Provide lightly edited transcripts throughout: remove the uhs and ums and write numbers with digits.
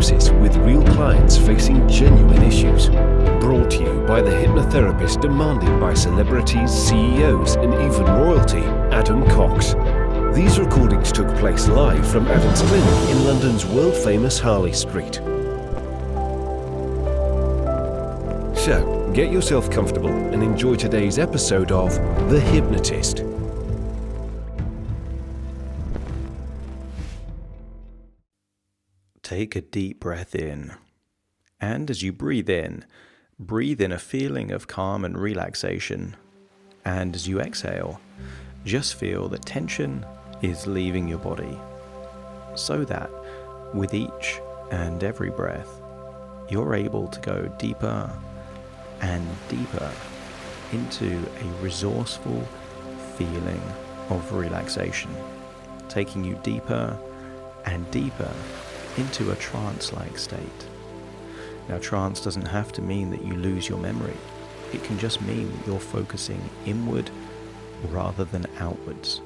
hypnosis with real clients facing genuine issues. Brought to you by the hypnotherapist demanded by celebrities, CEOs, and even royalty, Adam Cox. These recordings took place live from Adam's clinic in London's world-famous Harley Street. So, get yourself comfortable and enjoy today's episode of The Hypnotist. Take a deep breath in, and as you breathe in a feeling of calm and relaxation, and as you exhale, just feel that tension is leaving your body, so that with each and every breath, you're able to go deeper and deeper into a resourceful feeling of relaxation, taking you deeper and deeper into a trance-like state. Now, trance doesn't have to mean that you lose your memory. It can just mean that you're focusing inward rather than outwards.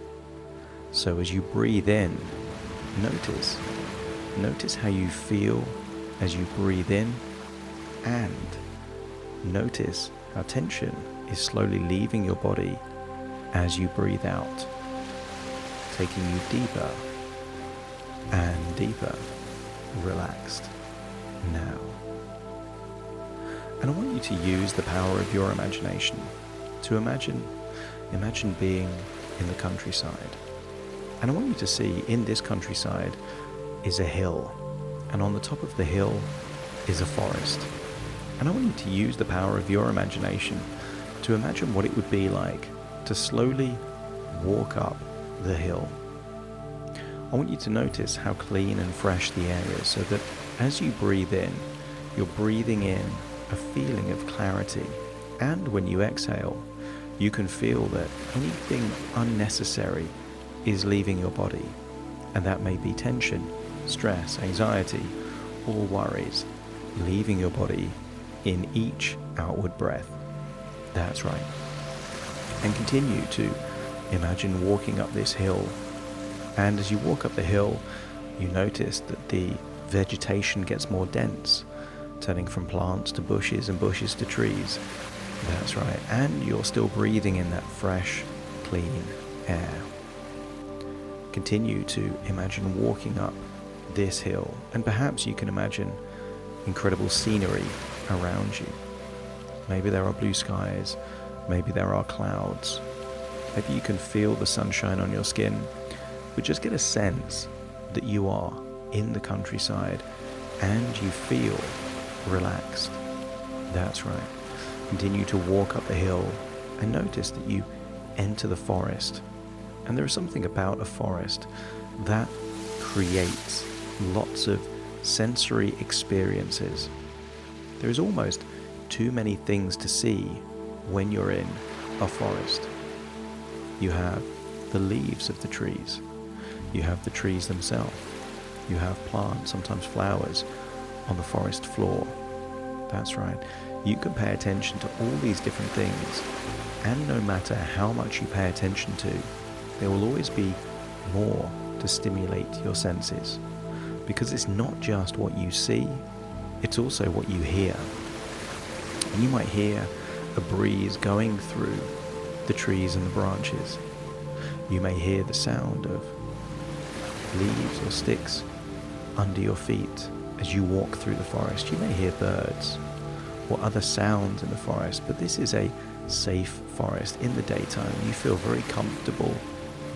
So as you breathe in, notice how you feel as you breathe in, and notice how tension is slowly leaving your body as you breathe out, taking you deeper and deeper, relaxed now. And I want you to use the power of your imagination to imagine being in the countryside. And I want you to see in this countryside is a hill, and on the top of the hill is a forest. And I want you to use the power of your imagination to imagine what it would be like to slowly walk up the hill. I want you to notice how clean and fresh the air is, so that as you breathe in, you're breathing in a feeling of clarity. And when you exhale, you can feel that anything unnecessary is leaving your body. And that may be tension, stress, anxiety, or worries leaving your body in each outward breath. That's right. And continue to imagine walking up this hill. And as you walk up the hill, you notice that the vegetation gets more dense, turning from plants to bushes and bushes to trees. That's right. And you're still breathing in that fresh, clean air. Continue to imagine walking up this hill, and perhaps you can imagine incredible scenery around you. Maybe there are blue skies, maybe there are clouds, maybe you can feel the sunshine on your skin. But just get a sense that you are in the countryside and you feel relaxed. That's right. Continue to walk up the hill and notice that you enter the forest. And there is something about a forest that creates lots of sensory experiences. There is almost too many things to see when you're in a forest. You have the leaves of the trees. You have the trees themselves. You have plants, sometimes flowers, on the forest floor. That's right. You can pay attention to all these different things, and no matter how much you pay attention to, there will always be more to stimulate your senses. Because it's not just what you see, it's also what you hear. And you might hear a breeze going through the trees and the branches. You may hear the sound of leaves or sticks under your feet as you walk through the forest. You may hear birds or other sounds in the forest, but this is a safe forest. In the daytime, you feel very comfortable,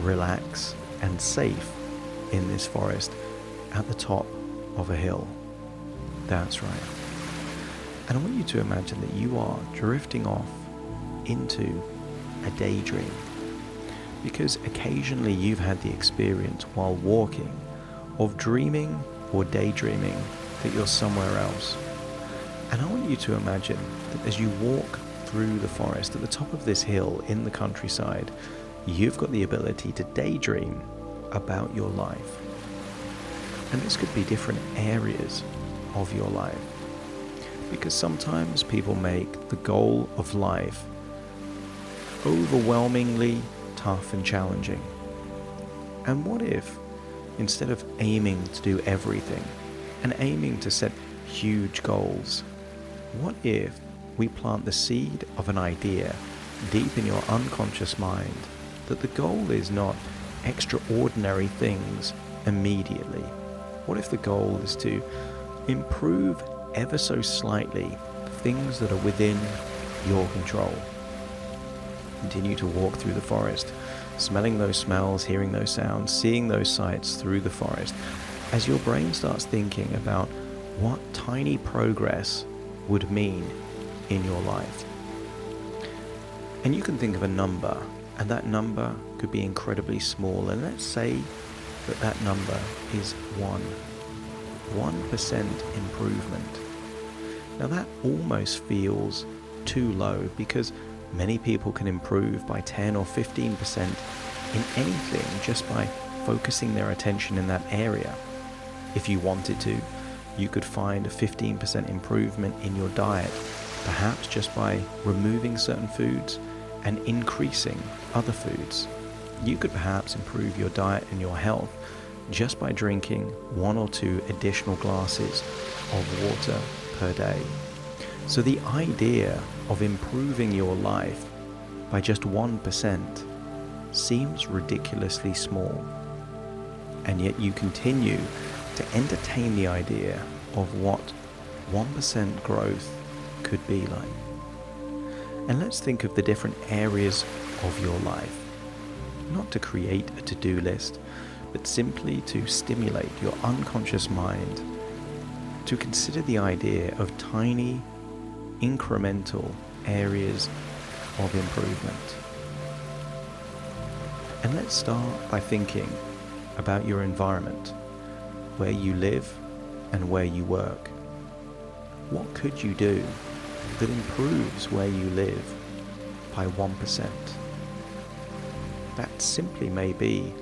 relaxed, and safe in this forest at the top of a hill. That's right. And I want you to imagine that you are drifting off into a daydream. Because occasionally you've had the experience while walking of dreaming or daydreaming that you're somewhere else. And I want you to imagine that as you walk through the forest at the top of this hill in the countryside, you've got the ability to daydream about your life. And this could be different areas of your life. Because sometimes people make the goal of life overwhelmingly tough and challenging. And what if, instead of aiming to do everything, and aiming to set huge goals, what if we plant the seed of an idea deep in your unconscious mind that the goal is not extraordinary things immediately? What if the goal is to improve ever so slightly things that are within your control? Continue to walk through the forest, smelling those smells, hearing those sounds, seeing those sights through the forest, as your brain starts thinking about what tiny progress would mean in your life. And you can think of a number, and that number could be incredibly small, and let's say that that number is 1% improvement. Now that almost feels too low, because many people can improve by 10 or 15% in anything just by focusing their attention in that area. If you wanted to, you could find a 15% improvement in your diet, perhaps just by removing certain foods and increasing other foods. You could perhaps improve your diet and your health just by drinking 1 or 2 additional glasses of water per day. So the idea of improving your life by just 1% seems ridiculously small, and yet you continue to entertain the idea of what 1% growth could be like. And let's think of the different areas of your life, not to create a to-do list, but simply to stimulate your unconscious mind to consider the idea of tiny, incremental areas of improvement. And let's start by thinking about your environment, where you live and where you work. What could you do that improves where you live by 1%? That simply may be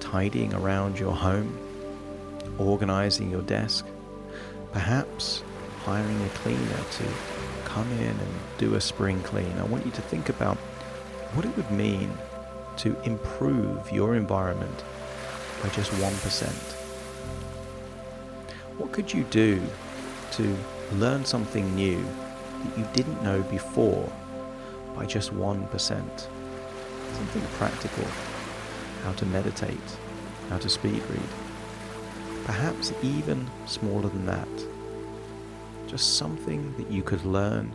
tidying around your home, organizing your desk, perhaps hiring a cleaner to come in and do a spring clean. I want you to think about what it would mean to improve your environment by just 1%. What could you do to learn something new that you didn't know before by just 1%? Something practical, how to meditate, how to speed read. Perhaps even smaller than that. Just something that you could learn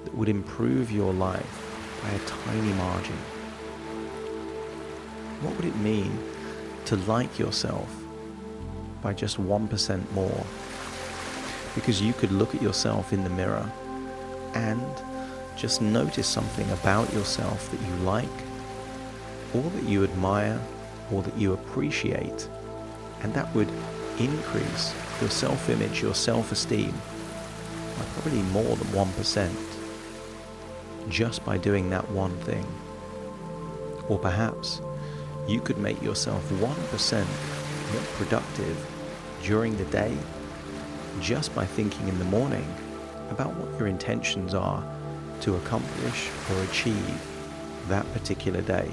that would improve your life by a tiny margin. What would it mean to like yourself by just 1% more? Because you could look at yourself in the mirror and just notice something about yourself that you like, or that you admire, or that you appreciate, and that would increase your self-image, your self-esteem by probably more than 1% just by doing that one thing. Or perhaps you could make yourself 1% more productive during the day just by thinking in the morning about what your intentions are to accomplish or achieve that particular day.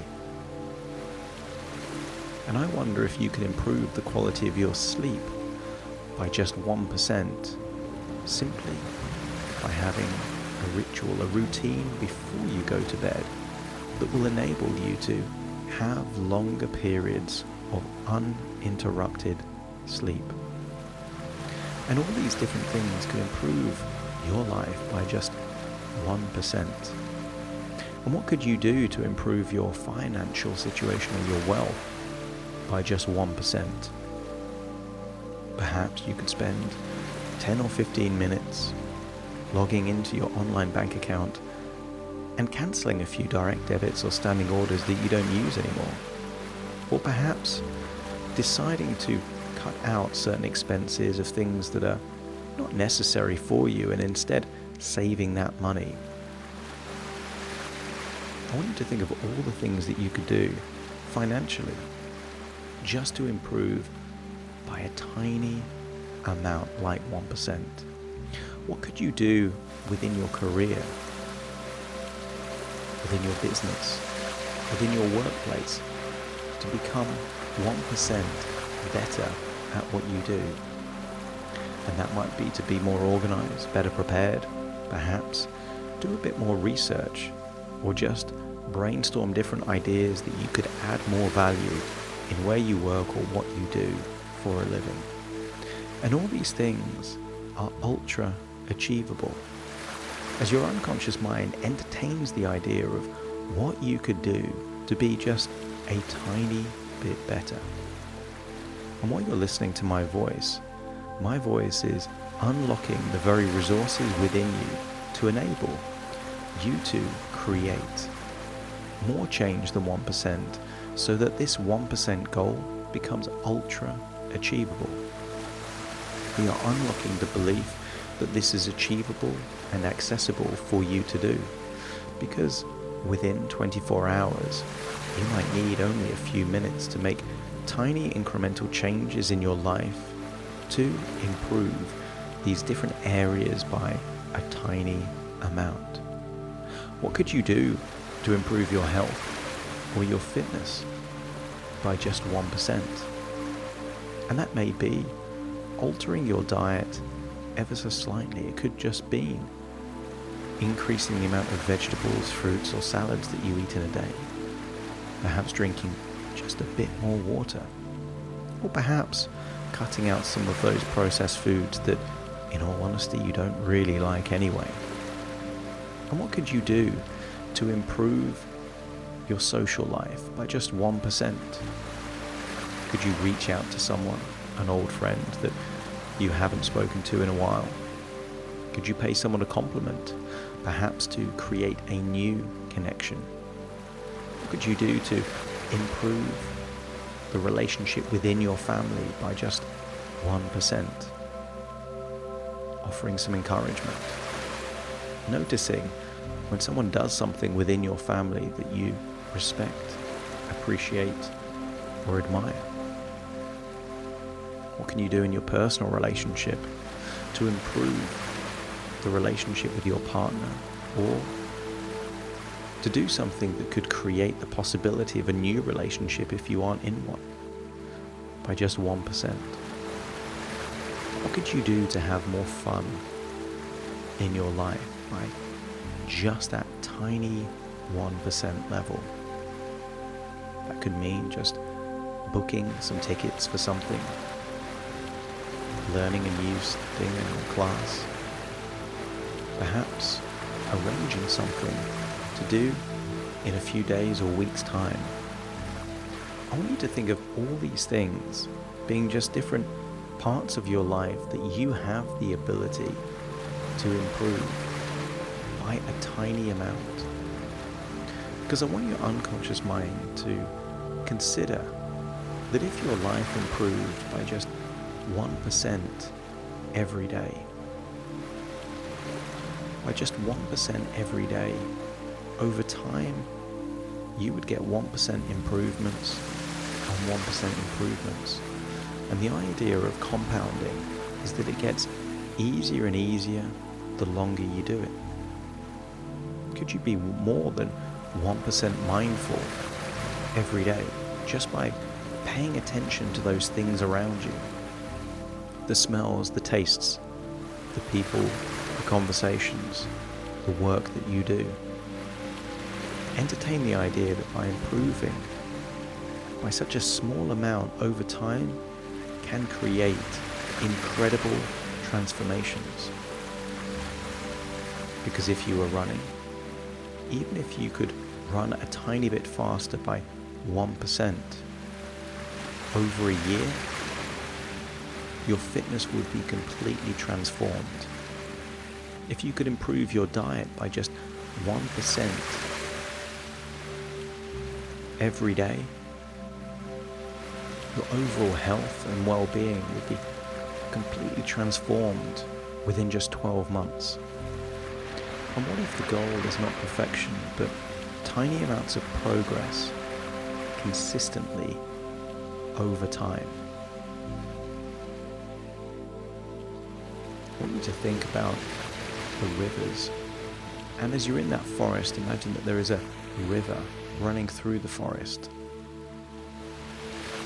And I wonder if you could improve the quality of your sleep by just 1%, simply by having a ritual, a routine before you go to bed that will enable you to have longer periods of uninterrupted sleep. And all these different things could improve your life by just 1%. And what could you do to improve your financial situation or your wealth by just 1%? Perhaps you could spend 10 or 15 minutes logging into your online bank account and cancelling a few direct debits or standing orders that you don't use anymore. Or perhaps deciding to cut out certain expenses of things that are not necessary for you and instead saving that money. I want you to think of all the things that you could do financially just to improve by a tiny amount like 1%. What could you do within your career, within your business, within your workplace to become 1% better at what you do? And that might be to be more organized, better prepared, perhaps do a bit more research, or just brainstorm different ideas that you could add more value in where you work or what you do for a living. And all these things are ultra achievable, as your unconscious mind entertains the idea of what you could do to be just a tiny bit better. And while you're listening to my voice is unlocking the very resources within you to enable you to create more change than 1%, so that this 1% goal becomes ultra achievable. We are unlocking the belief that this is achievable and accessible for you to do, because within 24 hours, you might need only a few minutes to make tiny incremental changes in your life to improve these different areas by a tiny amount. What could you do to improve your health or your fitness by just 1%? And that may be altering your diet ever so slightly. It could just be increasing the amount of vegetables, fruits, or salads that you eat in a day. Perhaps drinking just a bit more water. Or perhaps cutting out some of those processed foods that, in all honesty, you don't really like anyway. And what could you do to improve your social life by just 1%? Could you reach out to someone, an old friend that you haven't spoken to in a while? Could you pay someone a compliment, perhaps to create a new connection? What could you do to improve the relationship within your family by just 1%? Offering some encouragement. Noticing when someone does something within your family that you respect, appreciate, or admire. What can you do in your personal relationship to improve the relationship with your partner, or to do something that could create the possibility of a new relationship if you aren't in one, by just 1%? What could you do to have more fun in your life by just that tiny 1% level? That could mean just booking some tickets for something, learning a new thing in your class, perhaps arranging something to do in a few days or weeks' time. I want you to think of all these things being just different parts of your life that you have the ability to improve by a tiny amount. Because I want your unconscious mind to consider that if your life improved by just 1% every day, by just 1% every day, over time, you would get 1% improvements on 1% improvements. And the idea of compounding is that it gets easier and easier the longer you do it. Could you be more than 1% mindful every day just by paying attention to those things around you? The smells, the tastes, the people, the conversations, the work that you do. Entertain the idea that by improving by such a small amount over time can create incredible transformations. Because if you were running, even if you could run a tiny bit faster by 1% over a year, your fitness would be completely transformed. If you could improve your diet by just 1% every day, your overall health and well-being would be completely transformed within just 12 months. And what if the goal is not perfection, but tiny amounts of progress consistently over time? I want you to think about the rivers. And as you're in that forest, imagine that there is a river running through the forest.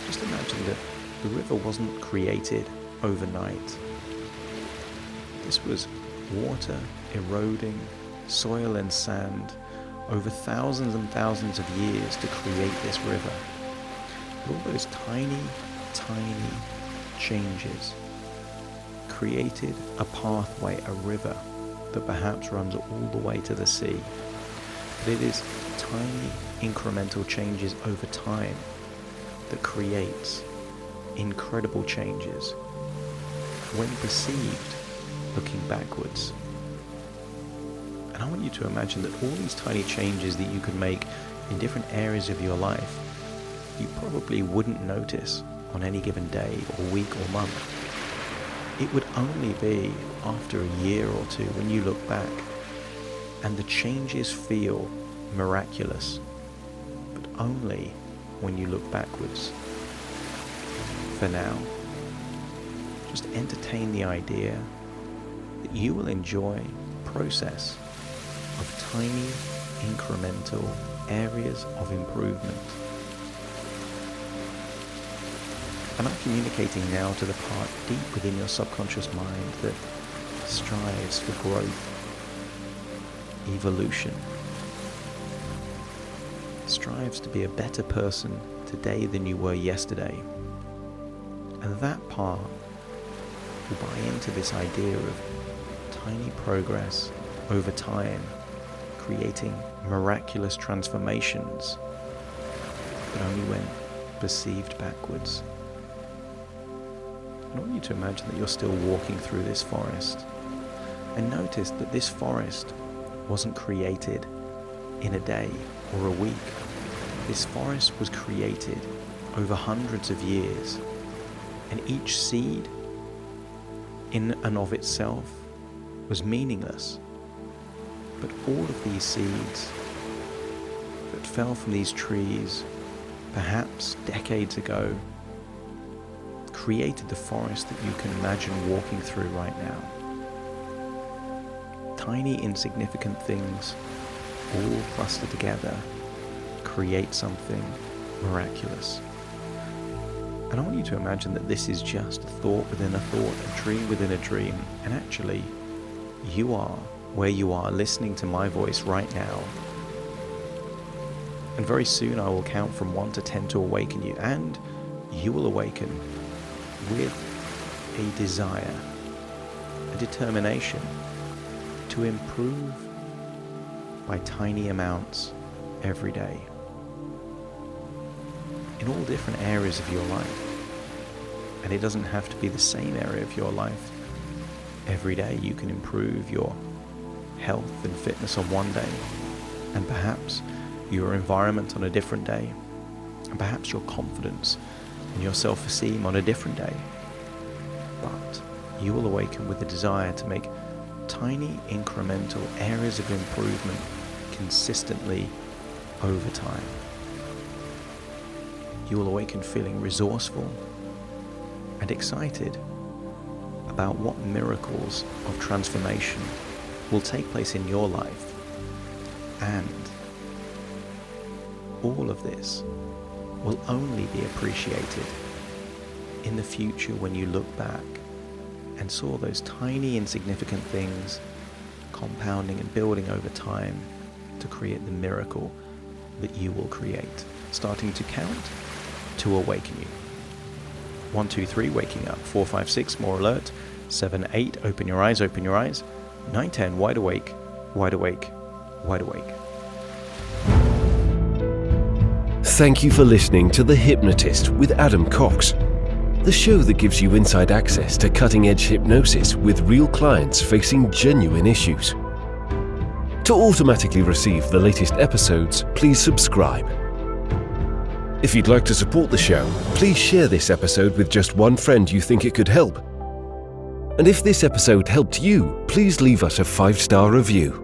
Just imagine that the river wasn't created overnight. This was water eroding soil and sand over thousands and thousands of years to create this river. All those tiny, tiny changes created a pathway, a river that perhaps runs all the way to the sea. But it is tiny incremental changes over time that creates incredible changes when perceived looking backwards. And I want you to imagine that all these tiny changes that you could make in different areas of your life, you probably wouldn't notice on any given day or week or month. It would only be after a year or two when you look back and the changes feel miraculous, but only when you look backwards. For now, just entertain the idea that you will enjoy the process of tiny incremental areas of improvement. And I'm communicating now to the part deep within your subconscious mind that strives for growth, evolution, strives to be a better person today than you were yesterday. And that part will buy into this idea of tiny progress over time, creating miraculous transformations, but only when perceived backwards. I want you to imagine that you're still walking through this forest, and notice that this forest wasn't created in a day or a week. This forest was created over hundreds of years, and each seed in and of itself was meaningless. But all of these seeds that fell from these trees, perhaps decades ago, created the forest that you can imagine walking through right now. Tiny, insignificant things all clustered together create something miraculous. And I want you to imagine that this is just a thought within a thought, a dream within a dream, and actually you are where you are listening to my voice right now. And very soon I will count from 1 to 10 to awaken you, and you will awaken with a desire, a determination to improve by tiny amounts every day in all different areas of your life. And it doesn't have to be the same area of your life. Every day you can improve your health and fitness on one day, and perhaps your environment on a different day, and perhaps your confidence and your self-esteem on a different day. But you will awaken with a desire to make tiny incremental areas of improvement consistently over time. You will awaken feeling resourceful and excited about what miracles of transformation will take place in your life. And all of this will only be appreciated in the future when you look back and saw those tiny insignificant things compounding and building over time to create the miracle that you will create, starting to count to awaken you. 1, 2, 3, waking up. 4, 5, 6, more alert. 7, 8, open your eyes, open your eyes. 9, 10, wide awake, wide awake, wide awake. Thank you for listening to The Hypnotist with Adam Cox, the show that gives you inside access to cutting-edge hypnosis with real clients facing genuine issues. To automatically receive the latest episodes, please subscribe. If you'd like to support the show, please share this episode with just one friend you think it could help. And if this episode helped you, please leave us a 5-star review.